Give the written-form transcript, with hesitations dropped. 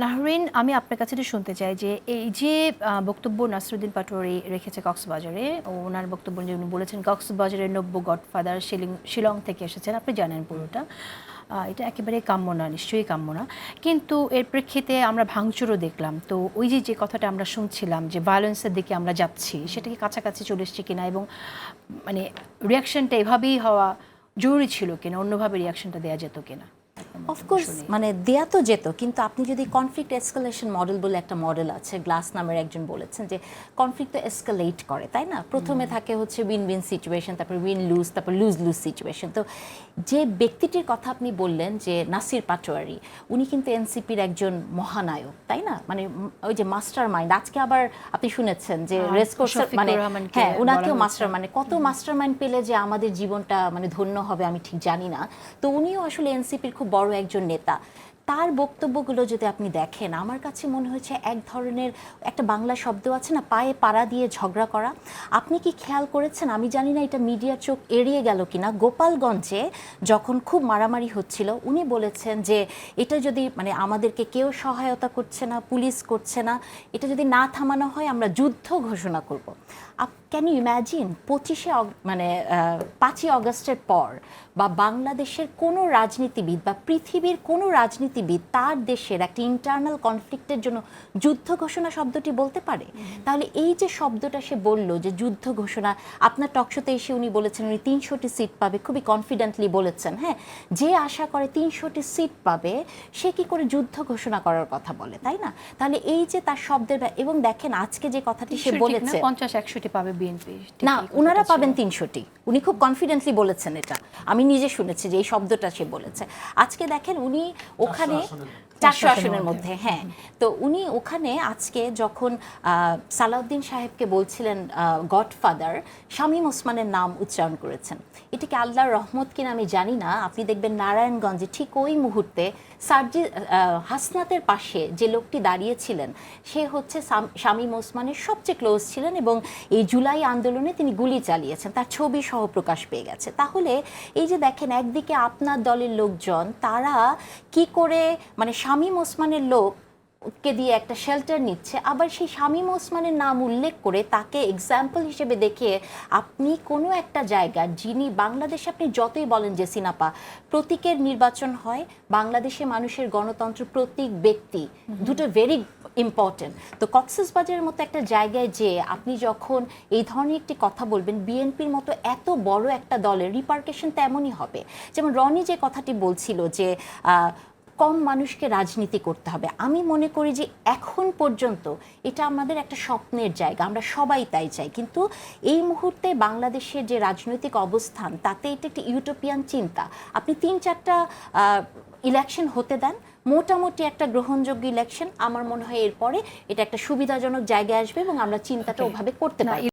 নাহরিন, আমি আপনার কাছে একটু শুনতে চাই যে এই যে বক্তব্য নাসিরুদ্দিন পাটোয়ারি রেখেছে কক্সবাজারে, ওনার বক্তব্য যে উনি বলেছেন কক্সবাজারের নব্য গডফাদার শিলং থেকে এসেছেন, আপনি জানেন পুরোটা। এটা একেবারে কাম্য না, নিশ্চয়ই কাম্য না। কিন্তু এর প্রেক্ষিতে আমরা ভাঙচুরও দেখলাম। তো ওই যে যে কথাটা আমরা শুনছিলাম যে ভায়োলেন্সের দিকে আমরা যাচ্ছি, সেটা কি কাছাকাছি চলে এসছে কিনা, এবং মানে রিয়াকশনটা এভাবেই হওয়া জরুরি ছিল কিনা, অন্যভাবে রিয়াকশনটা দেওয়া যেত কিনা? অফকোর্স মানে দেয়া তো যেত, কিন্তু আপনি যদি কনফ্লিক্ট এসকালেশন মডেল বলে একটা মডেল আছে, গ্লাস নামের একজন বলেছেন যে কনফ্লিক্ট তো এসকালেট করে, তাই না? প্রথমে থাকে হচ্ছে উইন উইন সিচুয়েশন, তারপর উইন লুজ, তারপর লুজ লুজ সিচুয়েশন। তো যে ব্যক্তিটির কথা আপনি বললেন যে নাসির পাটোয়ারি, উনি কিন্তু এনসিপির একজন মহানায়ক, তাই না? মানে ওই যে মাস্টার মাইন্ড, আজকে আবার আপনি শুনেছেন যে রেসকোর্স, মানে হ্যাঁ, ওনাকেও মাস্টার, মানে কত মাস্টার মাইন্ড পেলে যে আমাদের জীবনটা মানে ধন্য হবে আমি ঠিক জানি না। তো উনিও আসলে এনসিপির খুব বড় একজন নেতা। তার বক্তব্যগুলো যদি আপনি দেখেন, আমার কাছে মনে হয়েছে এক ধরনের একটা বাংলা শব্দ আছে না, পায়ে পাড়া দিয়ে ঝগড়া করা। আপনি কি খেয়াল করেছেন, আমি জানি না এটা মিডিয়ার চোখ এড়িয়ে গেল কিনা, গোপালগঞ্জে যখন খুব মারামারি হচ্ছিল উনি বলেছেন যে এটা যদি মানে আমাদেরকে কেউ সহায়তা করছে না, পুলিশ করছে না, এটা যদি না থামানো হয় আমরা যুদ্ধ ঘোষণা করব। ক্যান ইউ ইম্যাজিন 5ই অগস্টের পর বা বাংলাদেশের কোনো রাজনীতিবিদ বা পৃথিবীর কোনো রাজনীতিবিদ তার দেশের একটা ইন্টারনাল কনফ্লিক্টের জন্য যুদ্ধ ঘোষণা শব্দটি বলতে পারে? তাহলে এই যে শব্দটা সে বলল যে যুদ্ধ ঘোষণা, আপনার টকশোতে এসে উনি বলেছেন উনি 300টি সিট পাবে, খুবই কনফিডেন্টলি বলেছেন। হ্যাঁ, যে আশা করে 300টি সিট পাবে সে কি করে যুদ্ধ ঘোষণা করার কথা বলে, তাই না? তাহলে এই যে তার শব্দের, এবং দেখেন আজকে যে কথাটি সে বলেছে 50-100টি পাবে বিএনপি, না ওনারা পাবেন 300টি, উনি খুব কনফিডেন্টলি বলেছেন, এটা আমি নিজে শুনেছি যে এই শব্দটা সে বলেছে। আজকে দেখেন উনি ওখানে 400 আসনের মধ্যে, হ্যাঁ, তো উনি ওখানে আজকে যখন সালাউদ্দিন সাহেবকে বলছিলেন গডফাদার, শামীম ওসমানের নাম উচ্চারণ করেছেন। এটা কি আল্লাহর রহমত কিনা আমি জানি না। আপনি দেখবেন নারায়ণগঞ্জে ঠিক ওই মুহূর্তে হাসনাতের পাশে যে লোকটি দাঁড়িয়েছিলেন সে হচ্ছে শামীম ওসমানের সবচেয়ে ক্লোজ ছিলেন, এবং এই জুলাই আন্দোলনে তিনি গুলি চালিয়েছেন, তার ছবি সহ প্রকাশ পেয়ে গেছে। তাহলে এই যে দেখেন একদিকে আপনার দলের লোকজন তারা কি করে মানে শামীম ওসমানের লোককে দিয়ে একটা শেল্টার নিচ্ছে, আবার সেই শামীম ওসমানের নাম উল্লেখ করে তাকে এক্সাম্পল হিসেবে দেখিয়ে আপনি কোনো একটা জায়গার, যিনি বাংলাদেশে আপনি যতই বলেন যে সিনাপা প্রতীকের নির্বাচন হয়, বাংলাদেশে মানুষের গণতন্ত্র, প্রতীক, ব্যক্তি দুটো ভেরি ইম্পর্টেন্ট। তো কক্সবাজারের মতো একটা জায়গায় যে আপনি যখন এই ধরনের একটি কথা বলবেন, বিএনপির মতো এত বড় একটা দলের রিপারকেশন তেমনই হবে। যেমন রনি যে কথাটি বলছিল যে কম মানুষকে রাজনীতি করতে হবে, আমি মনে করি যে এখন পর্যন্ত এটা আমাদের একটা স্বপ্নের জায়গা, আমরা সবাই তাই চাই, কিন্তু এই মুহূর্তে বাংলাদেশের যে রাজনৈতিক অবস্থান তাতে এটা একটি ইউটোপিয়ান চিন্তা। আপনি 3-4টা ইলেকশন হতে দেন, মোটামুটি একটা গ্রহণযোগ্য ইলেকশন, আমার মনে হয় এরপরে এটা একটা সুবিধাজনক জায়গায় আসবে এবং আমরা চিন্তাটা ওভাবে করতে পারি।